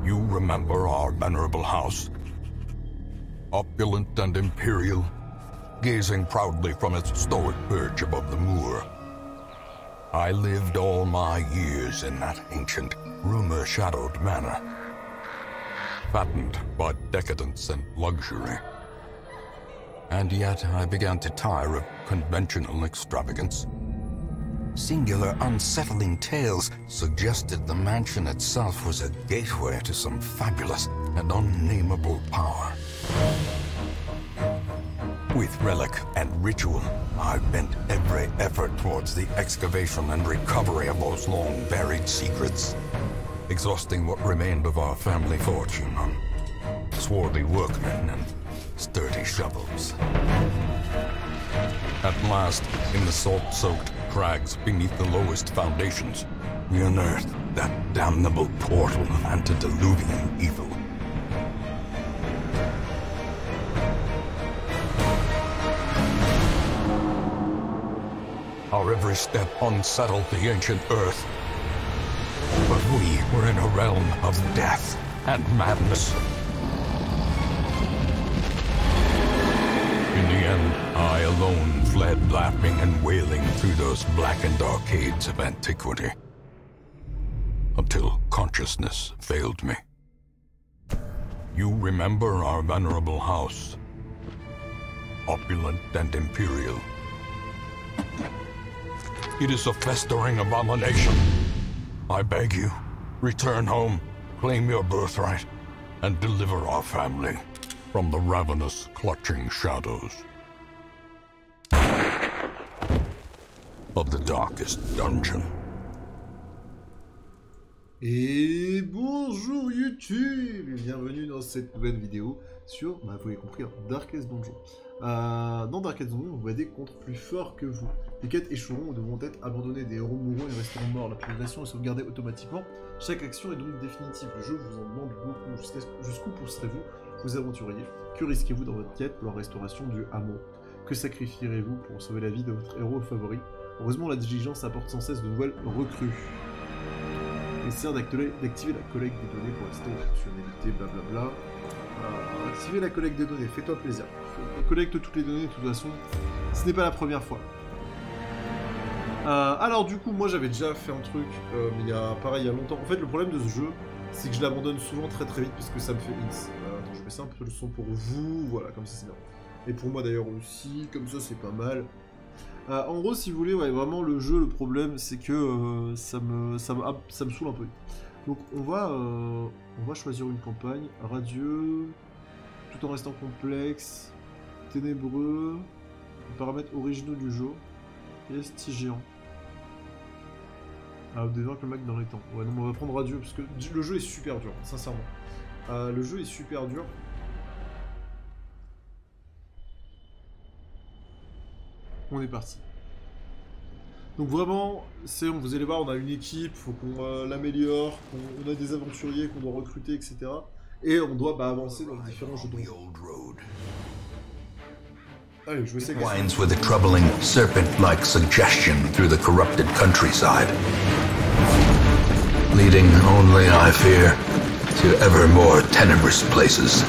You remember our venerable house? Opulent and imperial, gazing proudly from its stoic perch above the moor. I lived all my years in that ancient, rumor-shadowed manor, fattened by decadence and luxury. And yet I began to tire of conventional extravagance. Singular, unsettling tales suggested the mansion itself was a gateway to some fabulous and unnameable power. With relic and ritual, I bent every effort towards the excavation and recovery of those long-buried secrets, exhausting what remained of our family fortune on swarthy workmen and sturdy shovels. At last, in the salt-soaked crags beneath the lowest foundations, we unearthed that damnable portal of antediluvian evil. Our every step unsettled the ancient earth. But we were in a realm of death and madness. In the end, I alone fled laughing and wailing through those blackened arcades of antiquity, until consciousness failed me. You remember our venerable house, opulent and imperial. It is a festering abomination. I beg you, return home, claim your birthright, and deliver our family from the ravenous, clutching shadows of the darkest dungeon. Et bonjour YouTube et bienvenue dans cette nouvelle vidéo sur, vous l'avez compris, Darkest Dungeon. Dans Darkest Dungeon, vous avez des contre plus forts que vous. Les quêtes échoueront ou devront être abandonnées, des héros mourront et resteront morts. La progression est sauvegardée automatiquement. Chaque action est donc définitive. Le jeu vous en demande beaucoup. Jusqu'où pousserez-vous, vous aventuriers? Que risquez-vous dans votre quête pour la restauration du hameau? Que sacrifierez-vous pour sauver la vie de votre héros favori? Heureusement, la diligence apporte sans cesse de nouvelles recrues. Essayez d'activer la collecte des données pour rester en fonctionnalité, blablabla. Activer la collecte des données, fais-toi plaisir. Collecte toutes les données, de toute façon, ce n'est pas la première fois. Alors du coup, moi j'avais déjà fait un truc, mais il y a longtemps. En fait, le problème de ce jeu, c'est que je l'abandonne souvent très vite parce que ça me fait X. Attends, je mets ça un peu le son pour vous, voilà, comme ça c'est bien. Et pour moi d'ailleurs aussi, comme ça c'est pas mal. En gros, si vous voulez, ouais, vraiment le jeu, le problème, c'est que ça me saoule un peu. Donc on va choisir une campagne, radieux, tout en restant complexe, ténébreux, les paramètres originaux du jeu, et stygiant. Vous devez voir que le mec dans les temps. Ouais, non, on va prendre radieux, parce que le jeu est super dur, sincèrement. Le jeu est super dur. On est parti. Donc vraiment, vous allez voir, on a une équipe, faut qu'on l'améliore, on a des aventuriers qu'on doit recruter, etc. Et on doit avancer dans les différents jeux de rôle. Allez, je vais essayer. Winds with a troubling, serpent-like suggestion through the corrupted countryside, leading only, I fear, to ever more tenebrous places.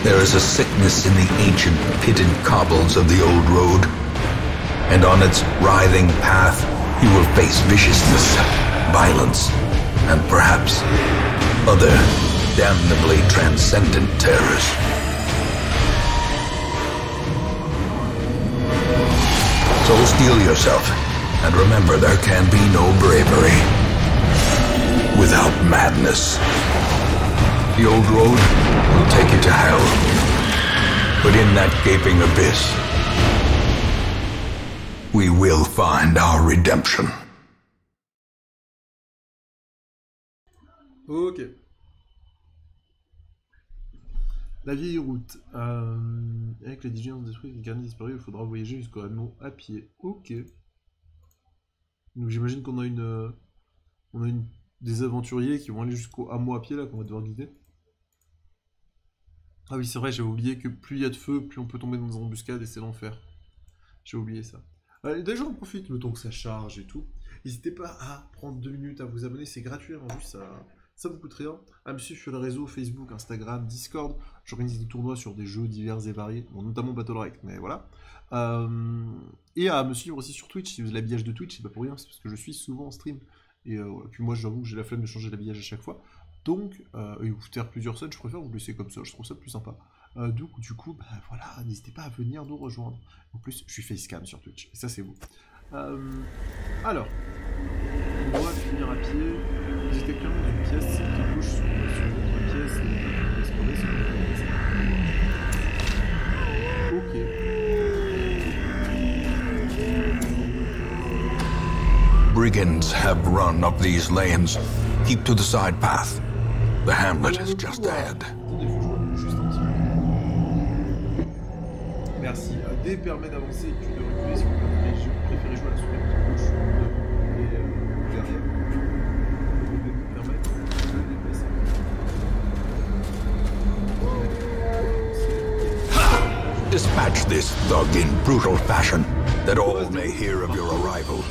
There is a sickness in the ancient pitted cobbles of the old road, and on its writhing path you will face viciousness, violence, and perhaps other damnably transcendent terrors. So steel yourself, and remember there can be no bravery without madness. The old road will take you to hell, but in that gaping abyss, we will find our redemption. Ok. La vieille route. Avec la diligence d'esprit qui garni disparu, il faudra voyager jusqu'au hameau à pied. Ok. Donc j'imagine qu'on a des aventuriers qui vont aller jusqu'au hameau à pied là, qu'on va devoir guider. Ah oui, c'est vrai, j'avais oublié que plus il y a de feu, plus on peut tomber dans des embuscades et c'est l'enfer. J'ai oublié ça. Déjà, on profite le temps que ça charge et tout. N'hésitez pas à prendre 2 minutes à vous abonner, c'est gratuit, en plus Ça vous coûte rien. À me suivre sur les réseaux Facebook, Instagram, Discord. J'organise des tournois sur des jeux divers et variés, bon, notamment Battle Royale, mais voilà. Et à me suivre aussi sur Twitch. Si vous avez l'habillage de Twitch, c'est pas pour rien, c'est parce que je suis souvent en stream. Et puis moi, j'avoue que j'ai la flemme de changer l'habillage à chaque fois. Donc, et vous faire plusieurs sets, je préfère vous laisser comme ça, je trouve ça plus sympa. Du coup, bah, voilà, n'hésitez pas à venir nous rejoindre. En plus, je suis facecam sur Twitch, et ça c'est beau. Alors, on va finir à pied. Vous êtes clairement d'une pièce qui bouge sur votre pièce, et vous correspondez sur votre pièce. Ok. Brigands have run up these lanes. Keep to the side path. The hamlet is just ahead. Merci. D permet d'avancer et Q de reculer si vous préférez jouer à la souris gauche et derrière. B permet de déplacer. Dispatch this thug in brutal fashion, that all may hear of your arrival.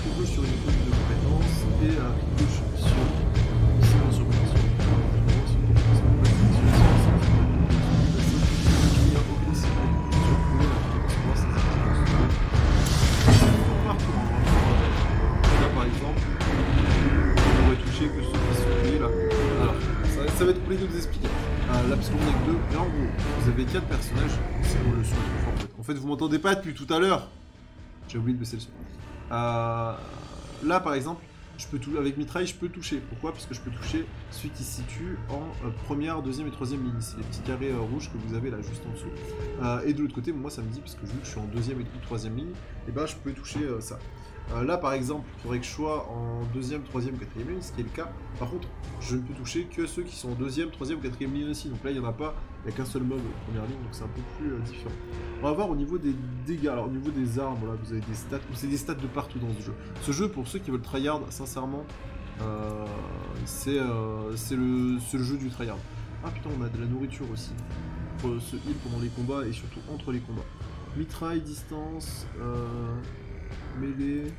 Clic gauche sur une icône de compétence et clic gauche sur silence sur compétence. Ça va être compliqué de vous expliquer. Là, parce qu'on est que 2, et en gros, vous avez 4 personnages. C'est bon, le son est trop fort en fait. En fait, vous m'entendez pas depuis tout à l'heure. J'ai oublié de baisser le son. Là, par exemple, avec mitraille, je peux toucher. Pourquoi? Parce que je peux toucher celui qui se situe en première, deuxième et troisième ligne. C'est les petits carrés rouges que vous avez là juste en dessous. Et de l'autre côté, moi, ça me dit, parce que vu que je suis en deuxième et troisième ligne, et ben, je peux toucher ça. Là, par exemple, il faudrait que je sois en deuxième, troisième, quatrième ligne, ce qui est le cas. Par contre, je ne peux toucher que ceux qui sont en deuxième, troisième, quatrième ligne aussi. Donc là, il n'y en a pas, il n'y a qu'un seul mob en première ligne, donc c'est un peu plus différent. On va voir au niveau des dégâts. Alors, au niveau des armes, là, vous avez des stats. C'est des stats de partout dans ce jeu. Ce jeu, pour ceux qui veulent tryhard, sincèrement, c'est le jeu du tryhard. Ah putain, on a de la nourriture aussi. Pour se heal pendant les combats et surtout entre les combats. Mitraille, distance, mêlée.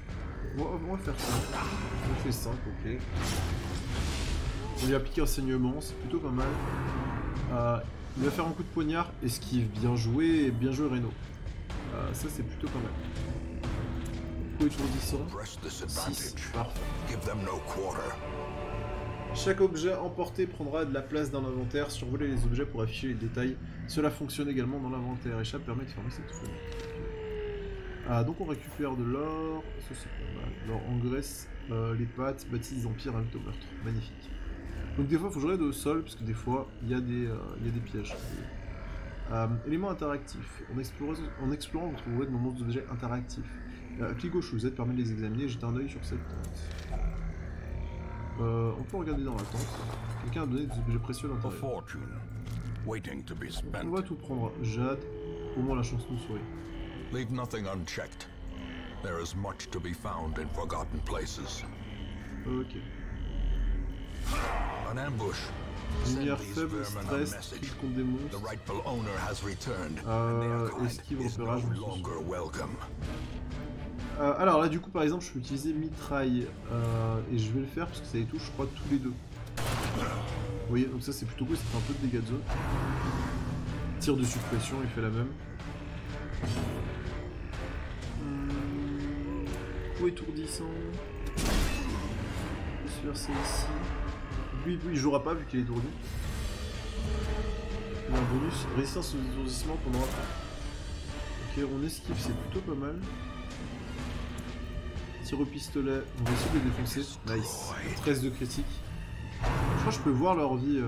On va faire ça. On fait 5, ok. On lui applique un saignement, c'est plutôt pas mal. Il va faire un coup de poignard, esquive, bien joué Reno. Ça c'est plutôt pas mal. Coup étourdissant. 6, parfait. Chaque objet emporté prendra de la place dans l'inventaire. Survoler les objets pour afficher les détails. Cela fonctionne également dans l'inventaire. Échappe permet de fermer cette fenêtre. Donc on récupère de l'or. Ça c'est pas mal. L'or engraisse les pattes, bâtit des empires avec au meurtre. Magnifique. Donc des fois il faut jouer au sol, parce que des fois il y a des pièges. Éléments interactifs. En explorant, vous trouverez de nombreux objets interactifs. Clic gauche ou Z permet de les examiner et jeter un œil sur cette tente. On peut regarder dans la tente. Quelqu'un a donné des objets précieux à l'intérieur. On va tout prendre. Jade, au moins la chance nous sourit. Leave nothing unchecked. There is much to be found in forgotten places. Ok. An ambush. Lumière faible, stress, kill contre des monstres. Esquive, repérage. Alors là du coup par exemple je peux utiliser mitraille et je vais le faire parce que ça les touche je crois tous les deux. Vous voyez donc ça c'est plutôt cool, ça fait un peu de dégâts de zone. Tir de suppression il fait la même. Coup étourdissant. Je vais se faire ça ici. Lui il jouera pas vu qu'il est étourdi. Il a un bonus, résistance aux étourdissements pendant un temps. Ok on esquive c'est plutôt pas mal. Tir au pistolet, on va essayer de les défoncer. Nice. 13 de critique. Je crois que je peux voir leur vie.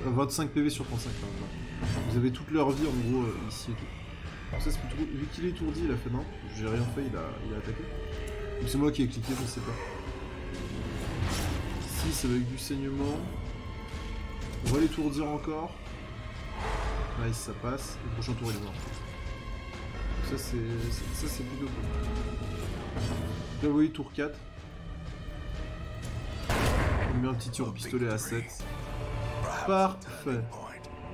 25 PV sur 35 là. Vous avez toute leur vie en gros ici et tout. Donc ça c'est plutôt cool. Vu qu'il est étourdi, il a fait non. J'ai rien fait, il a attaqué. Ou c'est moi qui ai cliqué, je sais pas. 6 avec du saignement. On va l'étourdir encore. Nice, ça passe. Le prochain tour il est mort. Ça c'est plutôt cool. Là vous voyez tour 4. On met un petit tir au pistolet à 7. Parfait.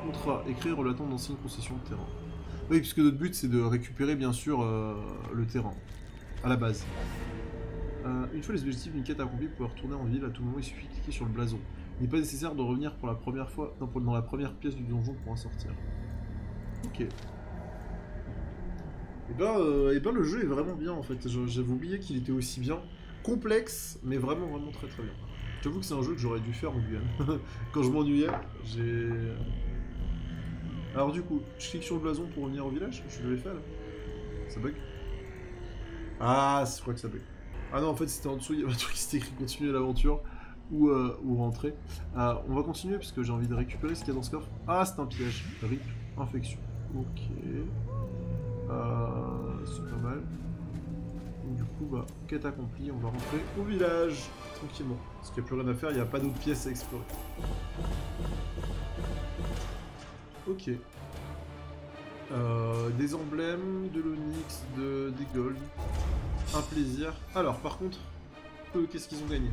Contrat, écrire relatant d'anciennes concessions de terrain. Oui, puisque notre but c'est de récupérer bien sûr le terrain. À la base. Une fois les objectifs d'une quête accomplis, vous pouvez retourner en ville à tout moment, il suffit de cliquer sur le blason. Il n'est pas nécessaire de revenir pour la première fois, non, dans la première pièce du donjon pour en sortir. Ok. Et ben le jeu est vraiment bien en fait, j'avais oublié qu'il était aussi bien. Complexe, mais vraiment très très bien. J'avoue que c'est un jeu que j'aurais dû faire en Guyane. Quand je m'ennuyais, j'ai... Alors du coup, je clique sur le blason pour revenir au village, je l'avais fait là. Ça bug? Ah, je crois que ça bug. Ah non, en fait c'était en dessous, il y avait un truc qui s'était écrit continuer l'aventure ou rentrer. On va continuer puisque j'ai envie de récupérer ce qu'il y a dans ce coffre. Ah, c'est un piège. RIP, infection. Ok. C'est pas mal. Donc, du coup, bah, quête accomplie, on va rentrer au village tranquillement. Parce qu'il n'y a plus rien à faire, il n'y a pas d'autres pièces à explorer. Ok. Des emblèmes, de l'onyx, des gold. Un plaisir. Alors, par contre, eux, qu'est-ce qu'ils ont gagné?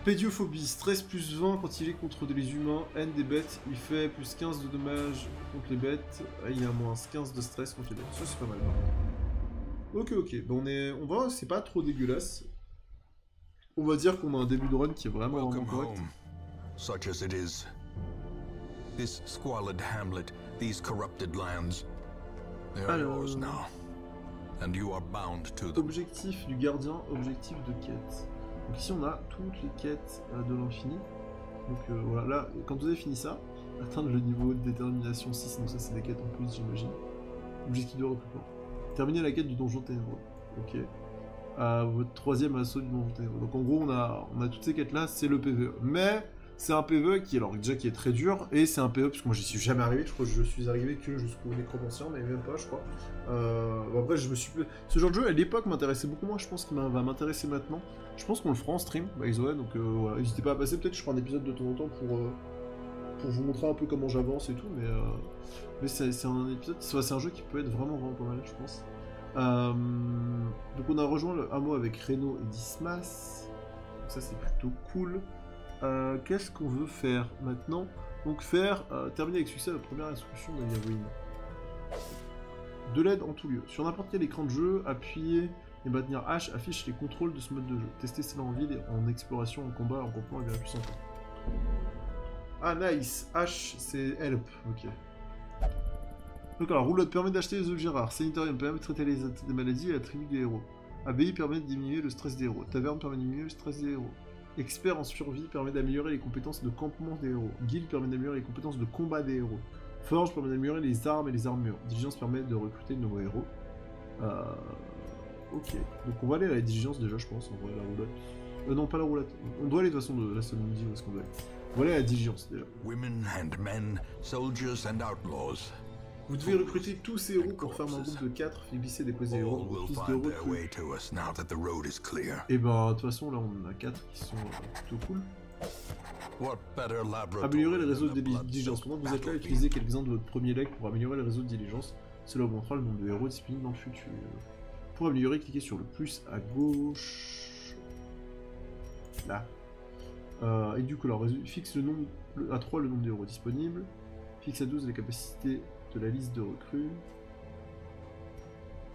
Pédiophobie, stress plus 20 quand il est contre les humains, haine des bêtes, il fait plus 15 de dommages contre les bêtes, il a moins 15 de stress contre les bêtes. Ça, c'est pas mal. Ok, bon, on va, c'est pas trop dégueulasse. On va dire qu'on a un début de run qui est vraiment correct. Such as it is. This squalid hamlet, these corrupted lands, they are yours now, and you are bound to them. Objectif du gardien, objectif de quête. Donc ici on a toutes les quêtes de l'infini. Donc voilà, là, quand vous avez fini ça, atteindre le niveau de détermination 6, donc ça c'est des quêtes en plus j'imagine. Objectif de recrutement. Terminer la quête du donjon ténébreux. Ok. Votre troisième assaut du donjon ténébreux. Donc en gros on a toutes ces quêtes là, c'est le PvE. Mais c'est un PvE qui, alors déjà qui est très dur, et c'est un PvE parce que moi j'y suis jamais arrivé, je crois que je suis arrivé que jusqu'au nécromancien, mais même pas je crois. Après je me suis... Ce genre de jeu à l'époque m'intéressait beaucoup moins, je pense qu'il va m'intéresser maintenant. Je pense qu'on le fera en stream, by the way, donc voilà, n'hésitez pas à passer, peut-être que je ferai un épisode de temps en temps pour vous montrer un peu comment j'avance et tout, mais c'est un épisode, c'est un jeu qui peut être vraiment pas mal, je pense. Donc on a rejoint le hameau avec Reno et Dismas, donc ça c'est plutôt cool. Qu'est-ce qu'on veut faire maintenant? Donc terminer avec succès la première instruction de Yavouin. De l'aide en tout lieu. Sur n'importe quel écran de jeu, appuyer et maintenir H affiche les contrôles de ce mode de jeu. Testez cela en ville, en exploration, en combat, en groupement et bien plus encore. Ah nice, H c'est help, ok. Donc alors, roulotte permet d'acheter des objets rares, Sanitarium permet de traiter les maladies et la tribu des héros. Abbaye permet de diminuer le stress des héros, Taverne permet de diminuer le stress des héros. Expert en survie permet d'améliorer les compétences de campement des héros. Guild permet d'améliorer les compétences de combat des héros. Forge permet d'améliorer les armes et les armures. Diligence permet de recruter de nouveaux héros. Ok. Donc on va aller à la diligence déjà, je pense. On va aller à la roulotte. Non, pas la roulotte. On doit aller de toute façon de la seule midi où est-ce qu'on doit aller. On va aller à la diligence déjà. Women and men, soldiers and outlaws. Vous devez recruter tous ces héros pour faire un groupe de 4, fait glisser des posés héros, fils de recrues. Et bah, de toute façon, là, on en a 4 qui sont plutôt cool. Améliorer le réseau de diligence. Pendant que vous êtes là, utilisez quelques-uns de votre premier leg pour améliorer le réseau de diligence. Cela augmentera le nombre de héros disponibles dans le futur. Pour améliorer, cliquez sur le plus à gauche. Là. Et du coup, alors, fixe le nombre, à 3 le nombre de héros disponibles. Fixe à 12 les capacités de la liste de recrues.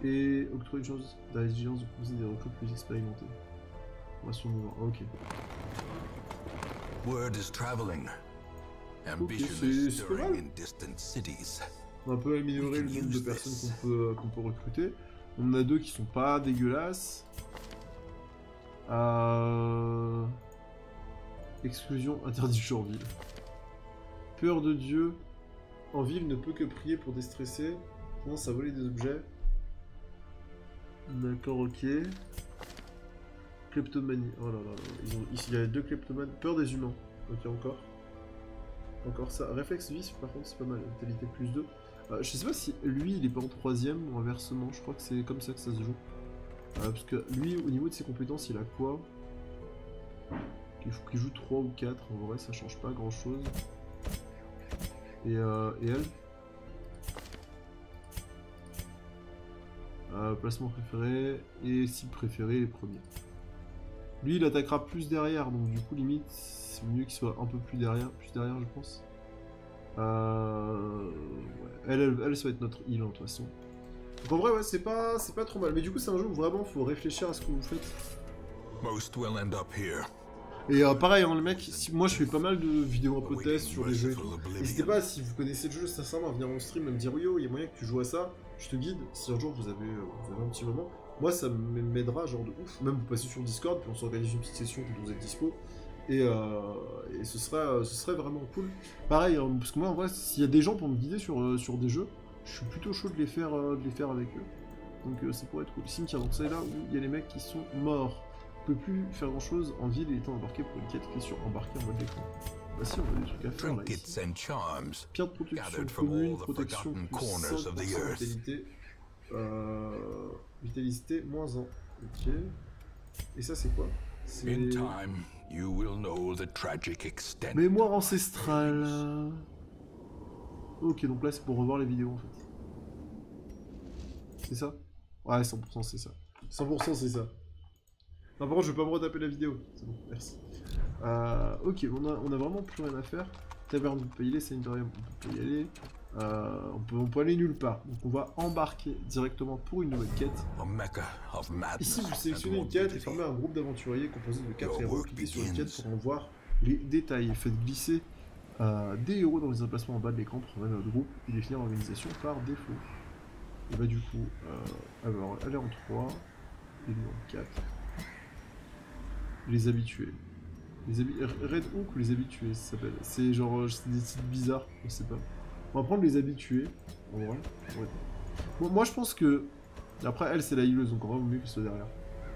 Et octroie une chance dans la vigilance de proposer des recrues plus expérimentés. On va sur le mouvement. Ok. Word is traveling. Ambition is stirring in distant cities. On a un peu amélioré le nombre de personnes qu'on peut recruter. On en a 2 qui sont pas dégueulasses. Exclusion interdit en ville. Peur de Dieu. En ville ne peut que prier pour déstresser. Tendance à voler des objets. D'accord, ok. Kleptomanie. Oh là là, ici il y a 2 kleptomanes. Peur des humains. Ok, encore. Encore ça. Réflexe vif, par contre, c'est pas mal. Vitalité plus 2. Je sais pas si lui il est pas en 3ème ou inversement. Je crois que c'est comme ça que ça se joue. Parce que lui, au niveau de ses compétences, il a quoi? Il faut qu'il joue 3 ou 4. En vrai, ça change pas grand chose. Et elle placement préféré, et cible préférée, les premiers. Lui, il attaquera plus derrière, donc du coup, limite, c'est mieux qu'il soit un peu plus derrière, je pense. Ouais. Elle, ça va être notre heal, de toute façon. Donc en vrai, ouais, c'est pas trop mal. Mais du coup, c'est un jeu où vraiment, faut réfléchir à ce que vous faites. Most will end up here. Et pareil, hein, le mec, moi je fais pas mal de vidéos un peu test sur les jeux et tout. N'hésitez pas, si vous connaissez le jeu, sincèrement, à venir en stream et me dire oui, il y a moyen que tu joues à ça, je te guide. Si un jour vous avez un petit moment, moi ça m'aidera, genre de ouf. Même vous passez sur Discord, puis on s'organise une petite session quand vous êtes dispo. Et ce serait vraiment cool. Pareil, hein, parce que moi en vrai, s'il y a des gens pour me guider sur des jeux, je suis plutôt chaud de les faire avec eux. Donc ça pourrait être cool. Cimetière, donc c'est là où il y a les mecs qui sont morts. On peut plus faire grand chose en ville et étant embarqué pour une quête qui est sur embarqué en mode écran. Bah si, on a des trucs à faire là ici. Pierre de protection commune, protection plus 5% vitalité. Vitalité moins 1. Ok. Et ça c'est quoi? C'est... Mémoire ancestrale. Ok, donc là c'est pour revoir les vidéos en fait. C'est ça? Ouais, 100% c'est ça. 100% c'est ça. Non, par contre, je vais pas me retaper la vidéo. C'est bon, merci. Ok, on a vraiment plus rien à faire. Taverne, on peut y aller. Sanitarium, on peut y aller. On peut aller nulle part. Donc on va embarquer directement pour une nouvelle quête. Ici, vous sélectionnez une quête et formez un groupe d'aventuriers composé de 4 héros. Cliquez sur une quête pour en voir les détails. Faites glisser des héros dans les emplacements en bas de l'écran pour former notre groupe et définir l'organisation par défaut. Et bah du coup, alors, elle est en 3, et lui en 4. Les habitués. Red Hook ou les habitués, ça s'appelle. C'est genre, c'est des titres bizarres, on sait pas. On va prendre les habitués, en vrai. Ouais. Bon, moi je pense que... Après, elle c'est la healeuse, donc on va mieux qu'elle soit derrière.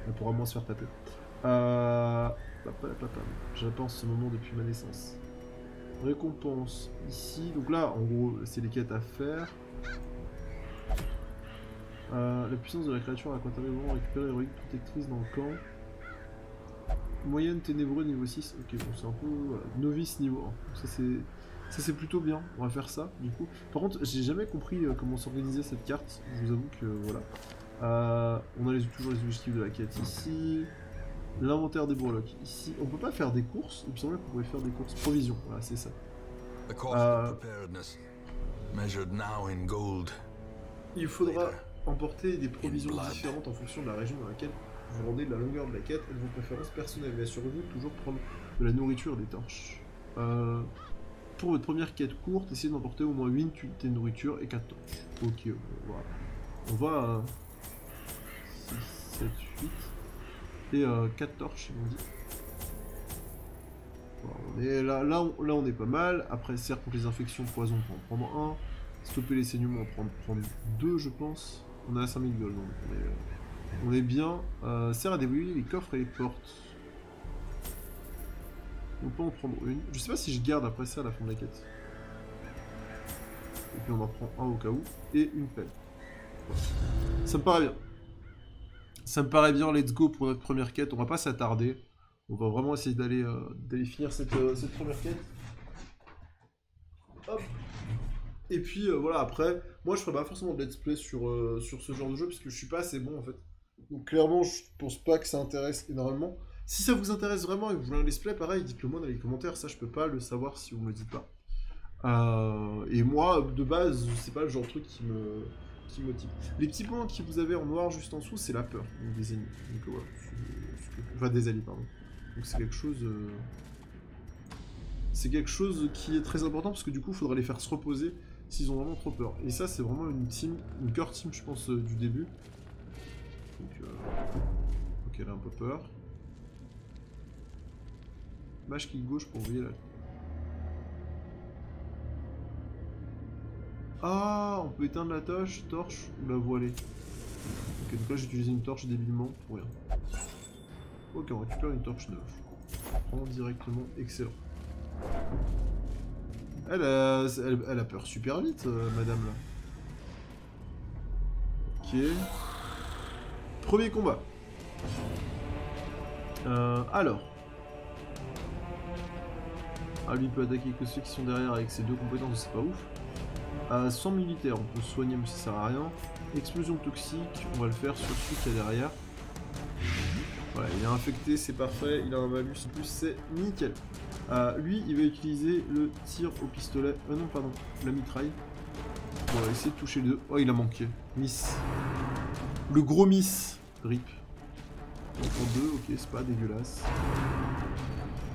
Elle pourra moins se faire taper. J'attends ce moment depuis ma naissance. Récompense, ici. Donc là, en gros, c'est les quêtes à faire. La puissance de la créature à quinternement récupérer héroïque protectrice dans le camp. Moyenne ténébreux niveau 6, ok, bon c'est un peu novice niveau 1, ça c'est plutôt bien, on va faire ça du coup. Par contre j'ai jamais compris comment s'organisait cette carte, je vous avoue que voilà. On a toujours les objectifs de la quête ici, l'inventaire des bourlocs ici, on peut pas faire des courses, il me semblait qu'on pouvait faire des courses provisions, voilà c'est ça. Il faudra emporter des provisions différentes en fonction de la région dans laquelle vous rendez de la longueur de la quête et de vos préférences personnelles. Mais assurez-vous de toujours prendre de la nourriture et des torches. Pour votre première quête courte, essayez d'emporter au moins 8 unités de nourriture et 4 torches. Ok, voilà. On va à 6, 7, 8 et 4 prêches, on dit. Voilà, là on est pas mal. Après, serre contre les infections, poison, on peut en prendre un. Stopper les saignements, on peut en prendre 2, je pense. On a 5000 gold, donc on est bien. Serre à débrouiller les coffres et les portes. On peut en prendre une. Je sais pas si je garde après ça à la fin de la quête. Et puis on en prend un au cas où. Et une pelle. Voilà. Ça me paraît bien. Ça me paraît bien, let's go pour notre première quête. On va pas s'attarder. On va vraiment essayer d'aller finir cette première quête. Hop. Et puis voilà, après, moi je ferai pas forcément de let's play sur ce genre de jeu parce que je suis pas assez bon en fait. Donc clairement, je pense pas que ça intéresse énormément. Si ça vous intéresse vraiment et que vous voulez un let's play, pareil, dites-le moi dans les commentaires, ça je peux pas le savoir si vous me le dites pas. Et moi, de base, c'est pas le genre de truc qui me motive. Les petits points que vous avez en noir juste en dessous, c'est la peur donc des ennemis. Donc voilà, enfin des alliés, pardon. Donc c'est quelque chose... C'est quelque chose qui est très important parce que du coup, il faudra les faire se reposer s'ils ont vraiment trop peur. Et ça, c'est vraiment une team, une core team, je pense, du début. Donc, ok, elle a un peu peur. Mâche clic gauche pour envoyer la... Ah, on peut éteindre la torche ou la voiler. Ok, donc là j'ai utilisé une torche débilement pour rien. Ok, on récupère une torche neuve. On prend directement, excellent. Elle a peur super vite, madame là. Ok. Premier combat. Alors. Ah, lui peut attaquer que ceux qui sont derrière avec ses deux compétences, c'est pas ouf. 100 militaires, on peut soigner mais ça sert à rien. Explosion toxique, on va le faire sur celui qui est derrière. Voilà, il est infecté, c'est parfait, il a un malus en plus, c'est nickel. Lui, il va utiliser le tir au pistolet, non pardon, la mitraille. On va essayer de toucher les deux. Oh, il a manqué. Miss. Le gros miss. Rip. En deux, ok, c'est pas dégueulasse.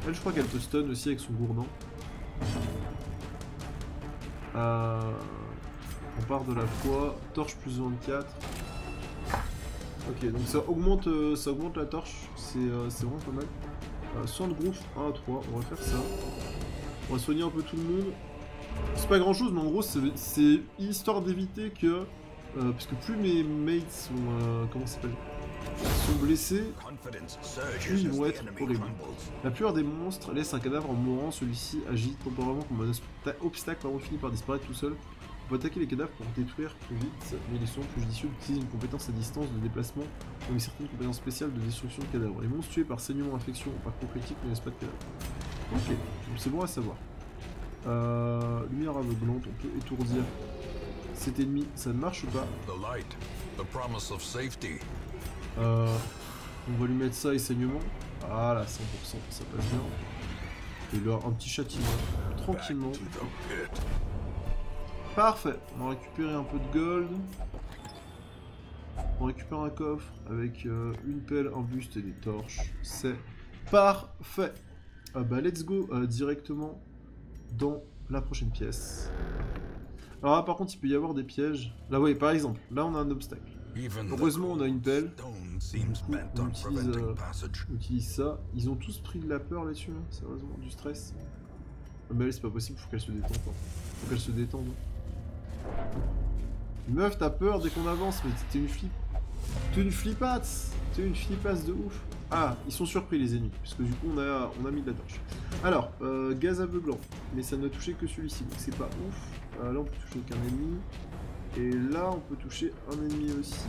Elle, je crois qu'elle peut stun aussi avec son gourdin. On part de la foi. Torche plus 24. Ok, donc ça augmente la torche. C'est vraiment pas mal. Soin de groupe 1 à 3. On va faire ça. On va soigner un peu tout le monde. C'est pas grand chose, mais en gros, c'est histoire d'éviter que. Parce que plus mes mates sont. Comment ça s'appelle ? Sont blessés, plus ils vont être horribles. La plupart des monstres laissent un cadavre en mourant, celui-ci agit temporairement comme un obstacle, finit par disparaître tout seul. On peut attaquer les cadavres pour détruire plus vite, mais il est souvent plus judicieux d'utiliser une compétence à distance de déplacement ou une certaine compétence spéciale de destruction de cadavres. Les monstres tués par saignement, infection ou par coup critique ne laissent pas de cadavre. Ok, donc c'est bon à savoir. Lumière aveuglante, on peut étourdir cet ennemi, ça ne marche pas. On va lui mettre ça et saignement. Voilà, 100%, ça passe bien. Et là, un petit châtiment, tranquillement. Parfait, on va récupérer un peu de gold. On récupère un coffre avec une pelle, un buste et des torches. C'est parfait. Bah let's go directement dans la prochaine pièce. Alors là par contre il peut y avoir des pièges. Là oui par exemple, là on a un obstacle. Heureusement on a une pelle. On utilise ça. Ils ont tous pris de la peur là-dessus, hein, sérieusement, du stress. Mais elle c'est pas possible, faut qu'elle se détende. Faut qu'elle se détende. Meuf t'as peur dès qu'on avance, mais t'es une flip. T'es une flippasse. T'es une flippasse de ouf. Ah, ils sont surpris les ennemis, parce que du coup on a mis de la torche. Alors, gaz aveuglant, mais ça ne touché que celui-ci, donc c'est pas ouf. Là on peut toucher qu'un ennemi. Et là on peut toucher un ennemi aussi.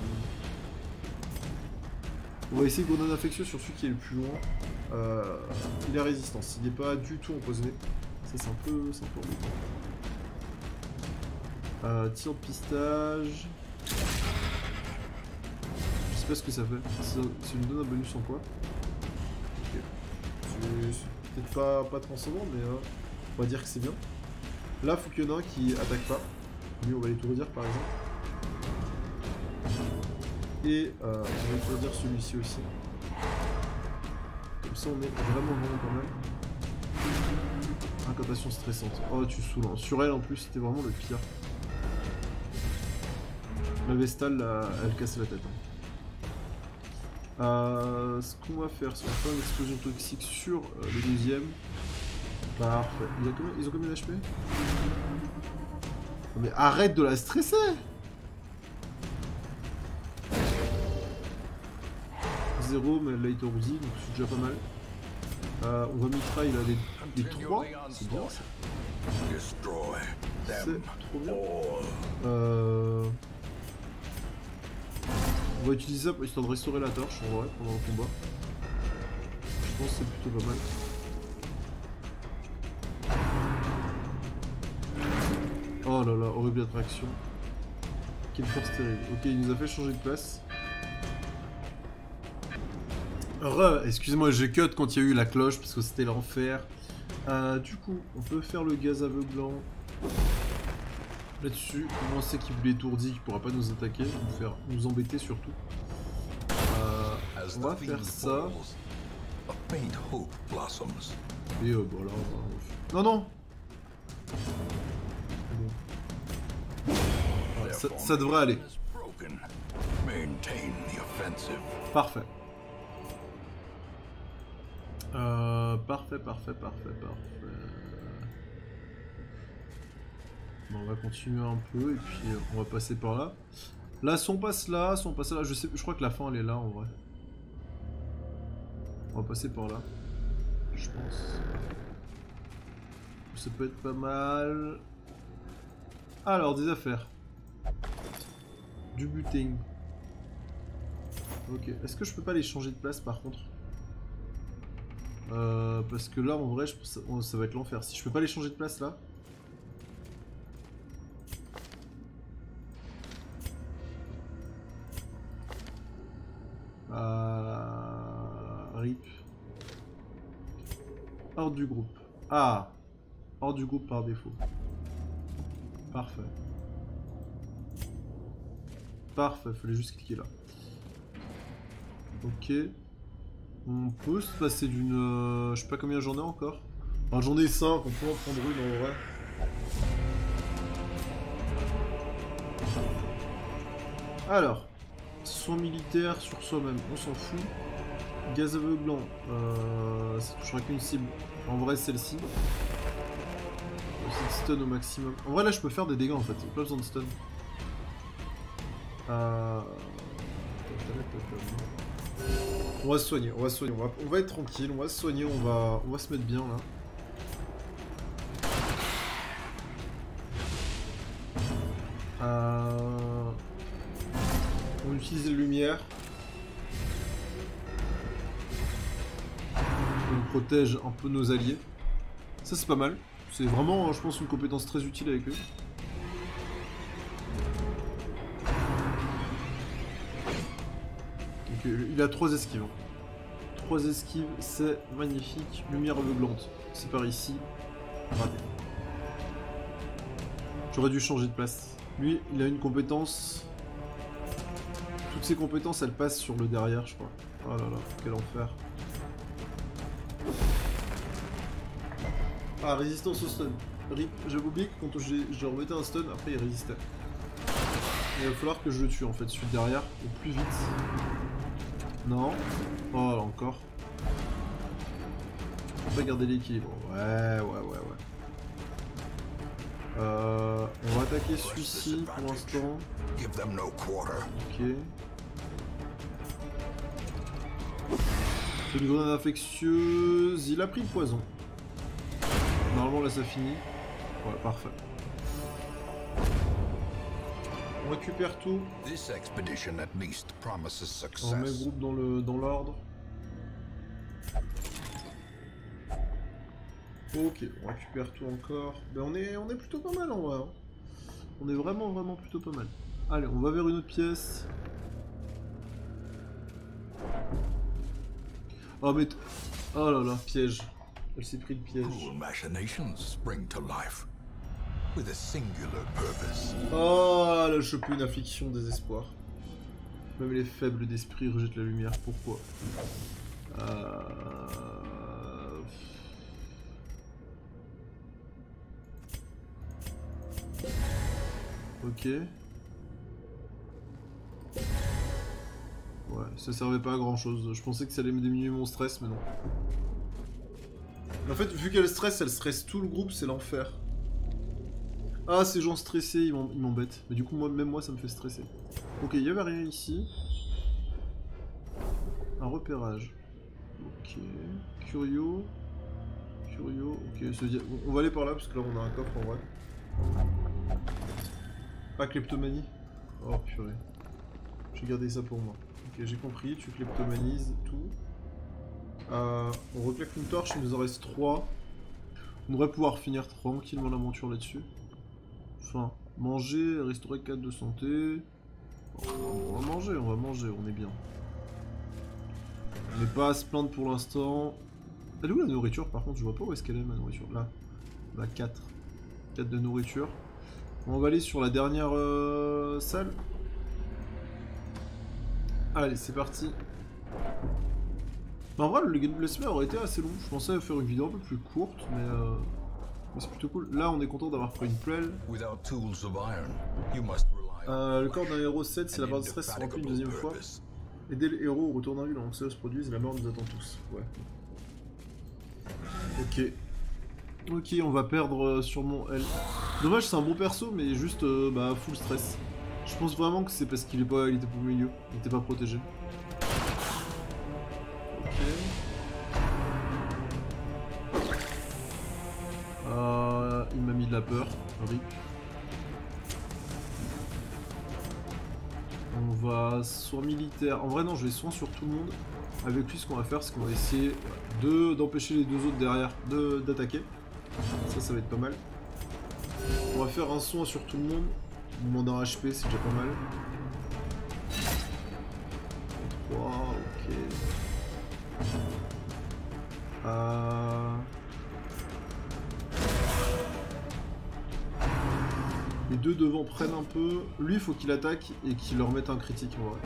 On va essayer de grenade infectieuse sur celui qui est le plus loin. Il a résistance, il n'est pas du tout empoisonné. Ça c'est un peu embêtant. Tir de pistage. Je sais pas ce que ça fait. Ça me donne un bonus en quoi? Ok. C'est peut-être pas transcendant, mais on va dire que c'est bien. Là, faut qu'il y en ait un qui attaque pas. Lui, on va l'étourdir par exemple. Et on va étourdir celui-ci aussi. Comme ça, on est vraiment pas mal. Incantation stressante. Oh, tu saoules. Hein. Sur elle, en plus, c'était vraiment le pire. La Vestale, elle casse la tête. Hein. Ce qu'on va faire, c'est qu'on va faire une explosion toxique sur le deuxième. Parfait. Ils ont combien d'HP? Mais arrête de la stresser! 0, mais elle l'a étourdi, donc c'est déjà pas mal. On va mitrailler là les 3, c'est bien ça. C'est trop bien. On va utiliser ça pour histoire de restaurer la torche en vrai pendant le combat. Je pense que c'est plutôt pas mal. Oh là là, horrible attraction. Quelle force terrible. Ok, il nous a fait changer de place. Excusez-moi, j'ai cut quand il y a eu la cloche parce que c'était l'enfer. Du coup, on peut faire le gaz aveuglant là-dessus. On sait qu'il vous l'étourdit, qu'il pourra pas nous attaquer, nous embêter surtout. On va faire ça. Et voilà. Non, non. Ouais, ça devrait aller. Parfait. Parfait. Bon, on va continuer un peu et puis on va passer par là. Là, si on passe là, je crois que la fin elle est là en vrai. On va passer par là. Je pense. Ça peut être pas mal. Alors, des affaires. Du buting. Ok. Est-ce que je peux pas les changer de place par contre? Parce que là en vrai je pense que ça va être l'enfer. Si je peux pas les changer de place là. RIP. Hors du groupe. Ah, hors du groupe par défaut. Parfait. Parfait, il fallait juste cliquer là. Ok. On peut se passer d'une... je sais pas combien j'en ai encore. Enfin, j'en ai 5, on peut en prendre une en vrai. Alors, soins militaires sur soi-même, on s'en fout. Gaz aveuglant, ça touchera qu'une cible. En vrai, celle-ci. C'est stun au maximum. En vrai, là, je peux faire des dégâts en fait, pas besoin de stun. On va se soigner, on va se soigner, on va être tranquille, on va se soigner, on va se mettre bien là. On va utiliser la lumière. On protège un peu nos alliés. Ça c'est pas mal. C'est vraiment, je pense, une compétence très utile avec eux. Donc, il a 3 esquives. 3 esquives, c'est magnifique. Lumière aveuglante, c'est par ici. Raté. J'aurais dû changer de place. Lui, il a une compétence. Toutes ses compétences, elles passent sur le derrière, je crois. Oh là là, quel enfer. Ah, résistance au stun. RIP, j'avais oublié que quand je remettais un stun, après il résistait. Il va falloir que je le tue en fait, celui derrière, au plus vite. Non. Oh là encore. On va garder l'équilibre. Ouais. On va attaquer celui-ci pour l'instant. Ok. Une grenade infectieuse. Il a pris le poison. Normalement là ça finit. Ouais, parfait. On récupère tout. On remet le groupe dans l'ordre. Ok, on récupère tout encore. Ben on est plutôt pas mal en vrai. Hein. On est vraiment plutôt pas mal. Allez, on va vers une autre pièce. Oh mais... Oh là là, piège. Elle s'est pris le piège. Oh là, je chope une affliction, désespoir. Même les faibles d'esprit rejettent la lumière. Pourquoi? Ok. Ouais, ça servait pas à grand chose. Je pensais que ça allait me diminuer mon stress, mais non. En fait, vu qu'elle stresse tout le groupe, c'est l'enfer. Ah, ces gens stressés, ils m'embêtent. Mais du coup, même moi, ça me fait stresser. Ok, il y avait rien ici. Un repérage. Ok. Curio. Ok, on va aller par là, parce que là, on a un coffre en vrai. Ah, kleptomanie. Oh, purée. J'ai gardé ça pour moi. Ok, j'ai compris, tu kleptomanises tout. On reclaque une torche, il nous en reste 3. On devrait pouvoir finir tranquillement l'aventure là-dessus. Enfin, manger, restaurer 4 de santé. On va manger, on est bien. On n'est pas à se plaindre pour l'instant. Elle est où la nourriture par contre? Je vois pas où est-ce qu'elle est ma nourriture. Là. Là, 4. 4 de nourriture. On va aller sur la dernière salle. Allez, c'est parti. En vrai, le gameplay aurait été assez long. Je pensais faire une vidéo un peu plus courte, mais c'est plutôt cool. Là, on est content d'avoir pris une plelle. Le corps d'un héros 7, si la barre de stress se remplit une deuxième fois. Aider le héros au retour d'un vue avant que cela se produise, la mort nous attend tous. Ouais. Ok. Ok, on va perdre sûrement elle. Dommage, c'est un bon perso, mais juste full stress. Je pense vraiment que c'est parce qu'il était pas au milieu, il était pas protégé. Ok. Il m'a mis de la peur, RIP. On va soin militaire. En vrai non, je vais soin sur tout le monde. Avec lui, ce qu'on va faire, c'est qu'on va essayer d'empêcher les deux autres derrière d'attaquer. Ça va être pas mal. On va faire un soin sur tout le monde. Moins d'un HP, c'est déjà pas mal. 3, ok. Les deux devant prennent un peu. Lui, il faut qu'il attaque et qu'il leur mette un critique en vrai.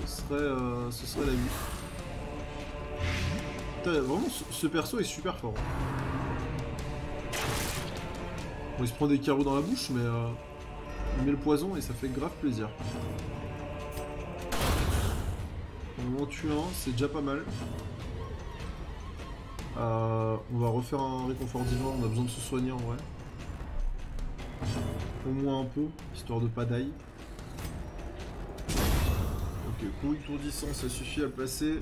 Ce serait la vie. Putain, vraiment, ce perso est super fort. Bon, il se prend des carreaux dans la bouche, mais il met le poison et ça fait grave plaisir. On en tue un, c'est déjà pas mal. On va refaire un réconfort divin, on a besoin de se soigner en vrai. Au moins un peu, histoire de pas die. Ok, coup étourdissant, ça suffit à le passer.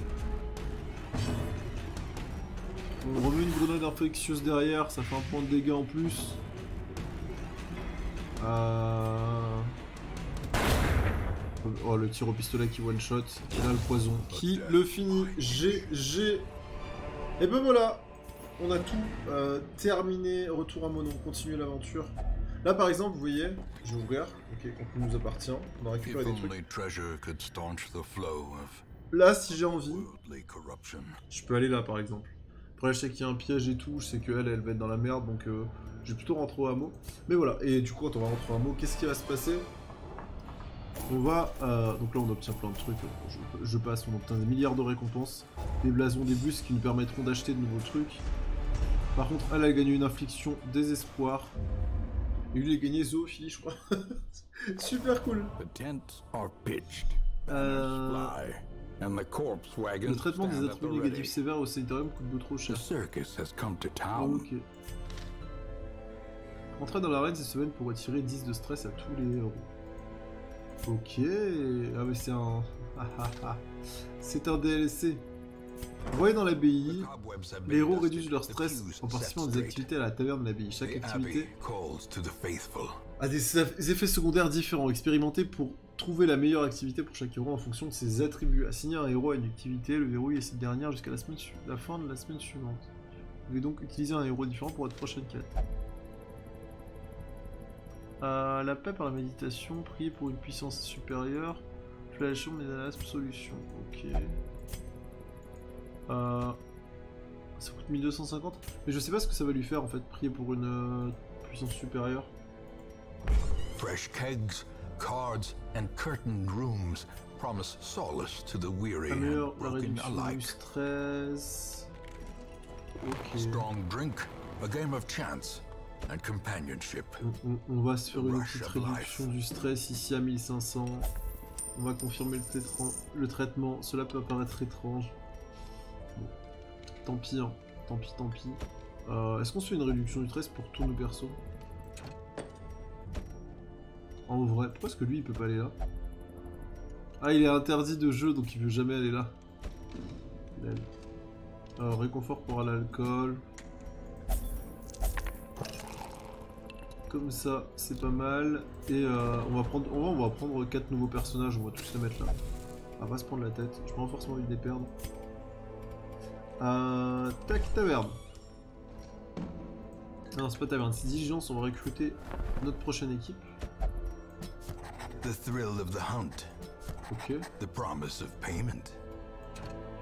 On remet une grenade infectieuse derrière, ça fait un point de dégâts en plus. Oh, le tir au pistolet qui one shot. Et là, le poison qui le finit. GG. Et ben voilà, on a tout terminé. Retour à Monon, continuer l'aventure. Là, par exemple, vous voyez, je vais ouvrir. Ok, on nous appartient. On a récupéré des trucs. Là, si j'ai envie, je peux aller là, par exemple. Après, je sais qu'il y a un piège et tout. Je sais qu'elle, elle va être dans la merde, donc je vais plutôt rentrer au hameau. Mais voilà, et du coup, quand on va rentrer au hameau, qu'est-ce qui va se passer? On va... donc là, on obtient plein de trucs. Je passe, on obtient des milliards de récompenses. Des blasons, des bus qui nous permettront d'acheter de nouveaux trucs. Par contre, elle a gagné une infliction désespoir. Et lui, il a gagné zoophilie, je crois. Super cool. Le traitement des attributs négatifs sévères au sanitarium coûte beaucoup trop cher. Ok. Entrer dans l'arène cette semaine pour retirer 10 de stress à tous les héros. Ok. Ah mais c'est un... c'est un DLC. Voyez dans l'abbaye, les héros réduisent leur stress en participant à des activités à la taverne de l'abbaye. Chaque activité a des effets secondaires différents. Expérimentez pour trouver la meilleure activité pour chaque héros en fonction de ses attributs. Assigner un héros à une activité, le verrouille cette dernière jusqu'à la fin de la semaine suivante. Vous pouvez donc utiliser un héros différent pour votre prochaine quête. La paix par la méditation, prier pour une puissance supérieure, flagellation, médalasme, solution. Ok. Ça coûte 1250, mais je sais pas ce que ça va lui faire en fait, prier pour une puissance supérieure. Fresh kegs, cards and curtained rooms promise solace to the weary and broken alike. Stress. Ok. Strong drink, a game of chance and companionship. On va se faire une petite réduction du stress ici à 1500. On va confirmer le traitement. Cela peut apparaître étrange. Bon. Tant pis, hein. Tant pis, tant pis. Est-ce qu'on se fait une réduction du stress pour tous nos persos? En vrai, pourquoi est-ce que lui il peut pas aller là? Ah, il est interdit de jeu donc il veut jamais aller là. Réconfort pour l'alcool. Comme ça, c'est pas mal. Et on va prendre 4 nouveaux personnages, on va tous les mettre là. On va pas se prendre la tête, j'ai pas forcément envie de les perdre. Tac, taverne. Non, c'est pas taverne, c'est diligence, on va recruter notre prochaine équipe. The thrill of the hunt. Ok. The promise of payment.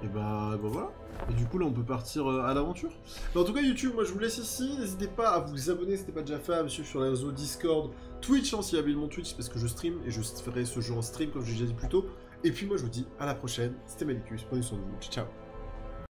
Et bah voilà. Et du coup là on peut partir à l'aventure. En tout cas YouTube, moi je vous laisse ici. N'hésitez pas à vous abonner si ce n'est pas déjà fait, à me suivre sur les réseaux Discord, Twitch, hein, s'il y avait mon Twitch parce que je stream et je ferai ce jeu en stream comme je l'ai déjà dit plus tôt. Et puis moi je vous dis à la prochaine. C'était Malicus, prenez soin de vous. Ciao.